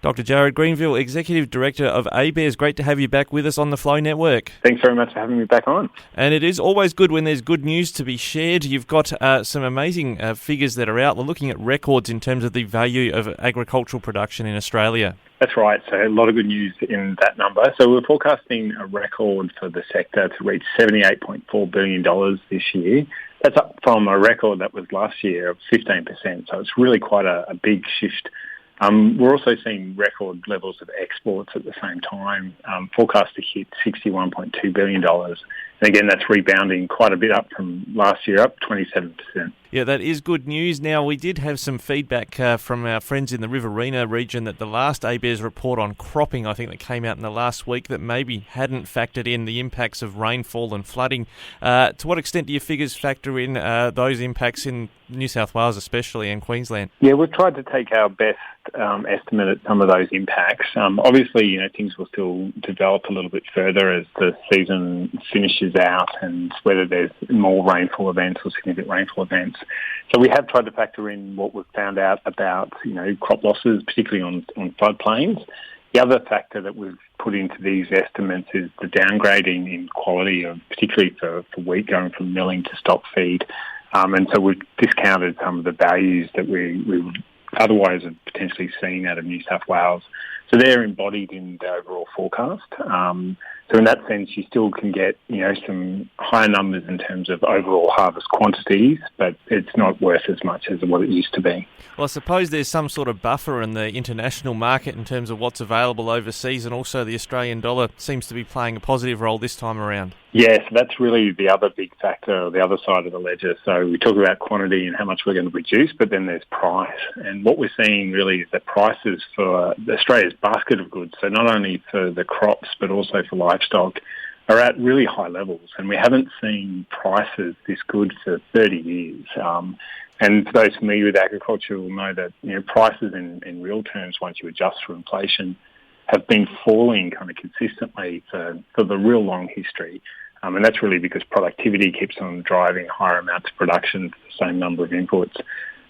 Dr. Jared Greenville, Executive Director of ABARES. Great to have you back with us on the Flow Network. Thanks very much for having me back on. And it is always good when there's good news to be shared. You've got some amazing figures that are out. We're looking at records in terms of the value of agricultural production in Australia. That's right. So a lot of good news in that number. So we're forecasting a record for the sector to reach $78.4 billion this year. That's up from a record that was last year of 15%. So it's really quite a big shift. We're also seeing record levels of exports at the same time, forecast to hit $61.2 billion. And again, that's rebounding quite a bit up from last year, up 27%. Yeah, that is good news. Now, we did have some feedback from our friends in the Riverina region that the last ABARES report on cropping, I think that came out in the last week, that maybe hadn't factored in the impacts of rainfall and flooding. To what extent do your figures factor in those impacts in New South Wales especially and Queensland? Yeah, we've tried to take our best estimate at some of those impacts. Obviously, things will still develop a little bit further as the season finishes out and whether there's more rainfall events or significant rainfall events. So we have tried to factor in what we've found out about, crop losses, particularly on floodplains. The other factor that we've put into these estimates is the downgrading in quality, particularly for wheat going from milling to stock feed. And so we've discounted some of the values that we would otherwise have potentially seen out of New South Wales. So they're embodied in the overall forecast. So in that sense, you still can get, some higher numbers in terms of overall harvest quantities, but it's not worth as much as what it used to be. Well, I suppose there's some sort of buffer in the international market in terms of what's available overseas, and also the Australian dollar seems to be playing a positive role this time around. Yes, that's really the other big factor, the other side of the ledger. So we talk about quantity and how much we're going to produce, but then there's price. And what we're seeing really is that prices for Australia's basket of goods, so not only for the crops but also for livestock, are at really high levels. And we haven't seen prices this good for 30 years. And for those familiar with agriculture will know that prices in real terms, once you adjust for inflation, have been falling kind of consistently for the real long history. And that's really because productivity keeps on driving higher amounts of production for the same number of inputs.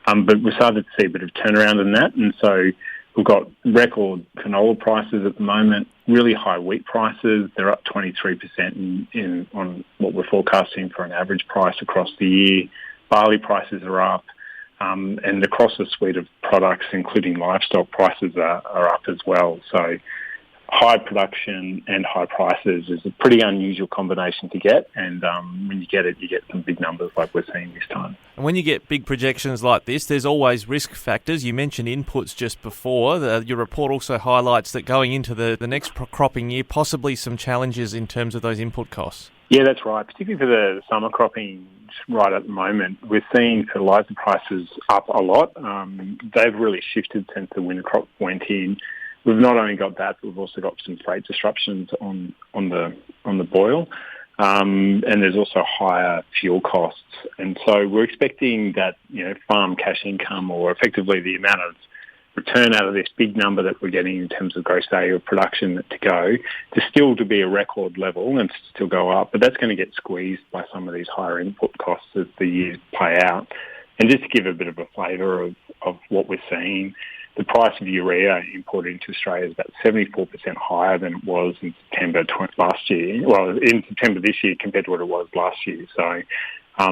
But we're starting to see a bit of turnaround in that. And so we've got record canola prices at the moment, really high wheat prices. They're up 23% on what we're forecasting for an average price across the year. Barley prices are up. And across the suite of products, including livestock, prices are up as well. So high production and high prices is a pretty unusual combination to get. And when you get it, you get some big numbers like we're seeing this time. And when you get big projections like this, there's always risk factors. You mentioned inputs just before. Your report also highlights that going into the next cropping year, possibly some challenges in terms of those input costs. Yeah, that's right. Particularly for the summer cropping right at the moment, we're seeing fertiliser prices up a lot. They've really shifted since the winter crop went in. We've not only got that, but we've also got some freight disruptions on the boil. And there's also higher fuel costs. And so we're expecting that, farm cash income, or effectively the amount of return out of this big number that we're getting in terms of gross value of production to be a record level and to still go up. But that's going to get squeezed by some of these higher input costs as the years play out. And just to give a bit of a flavour of what we're seeing, the price of urea imported into Australia is about 74% higher than it was in September last year. Well, in September this year compared to what it was last year. So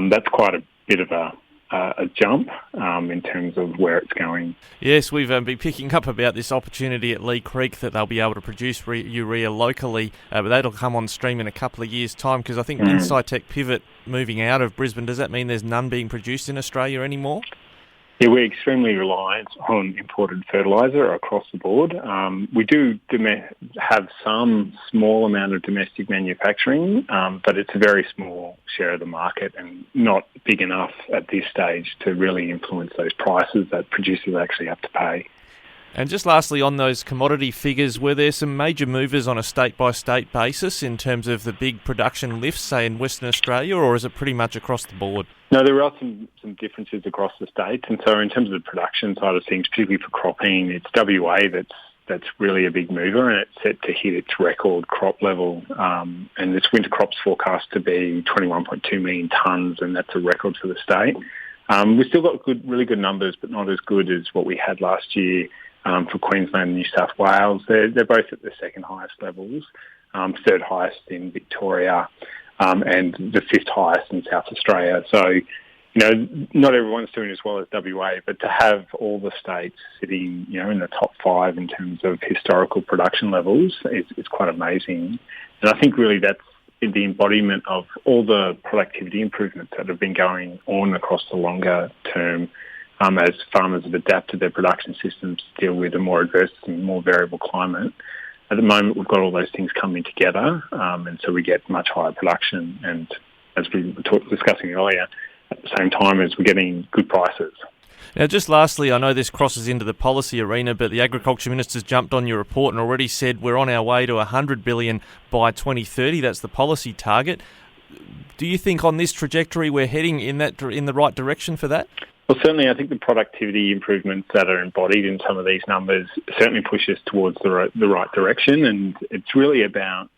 that's quite a bit of a jump in terms of where it's going. Yes, we've been picking up about this opportunity at Lee Creek that they'll be able to produce urea locally, but that'll come on stream in a couple of years' time, because I think Incitec Pivot moving out of Brisbane, does that mean there's none being produced in Australia anymore? Yeah, we're extremely reliant on imported fertiliser across the board. We do have some small amount of domestic manufacturing, but it's a very small share of the market and not big enough at this stage to really influence those prices that producers actually have to pay. And just lastly, on those commodity figures, were there some major movers on a state-by-state basis in terms of the big production lifts, say, in Western Australia, or is it pretty much across the board? No, there are some differences across the states. And so in terms of the production side of things, particularly for cropping, it's WA that's really a big mover, and it's set to hit its record crop level. And this winter crop's forecast to be 21.2 million tonnes, and that's a record for the state. We've still got really good numbers, but not as good as what we had last year. for Queensland and New South Wales. They're both at the second highest levels, third highest in Victoria, and the fifth highest in South Australia. So, not everyone's doing as well as WA, but to have all the states sitting, in the top 5 in terms of historical production levels is quite amazing. And I think really that's the embodiment of all the productivity improvements that have been going on across the longer term as farmers have adapted their production systems to deal with a more adverse and more variable climate. At the moment, we've got all those things coming together, and so we get much higher production. And as we were discussing earlier, at the same time as we're getting good prices. Now, just lastly, I know this crosses into the policy arena, but the Agriculture Minister's jumped on your report and already said we're on our way to $100 billion by 2030. That's the policy target. Do you think on this trajectory we're heading in the right direction for that? Well, certainly I think the productivity improvements that are embodied in some of these numbers certainly push us towards the right direction, and it's really about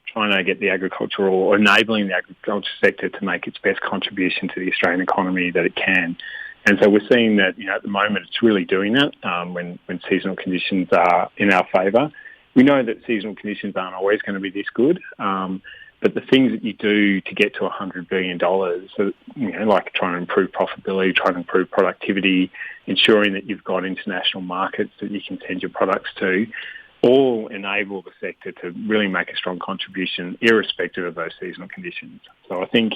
trying to get the agricultural or enabling the agriculture sector to make its best contribution to the Australian economy that it can. And so we're seeing that, at the moment it's really doing that when seasonal conditions are in our favour. We know that seasonal conditions aren't always going to be this good, but the things that you do to get to $100 billion, so, like trying to improve profitability, trying to improve productivity, ensuring that you've got international markets that you can send your products to, all enable the sector to really make a strong contribution irrespective of those seasonal conditions. So I think,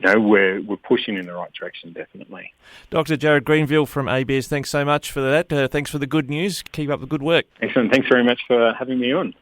we're pushing in the right direction, definitely. Dr. Jared Greenfield from ABARES, thanks so much for that. Thanks for the good news. Keep up the good work. Excellent. Thanks very much for having me on.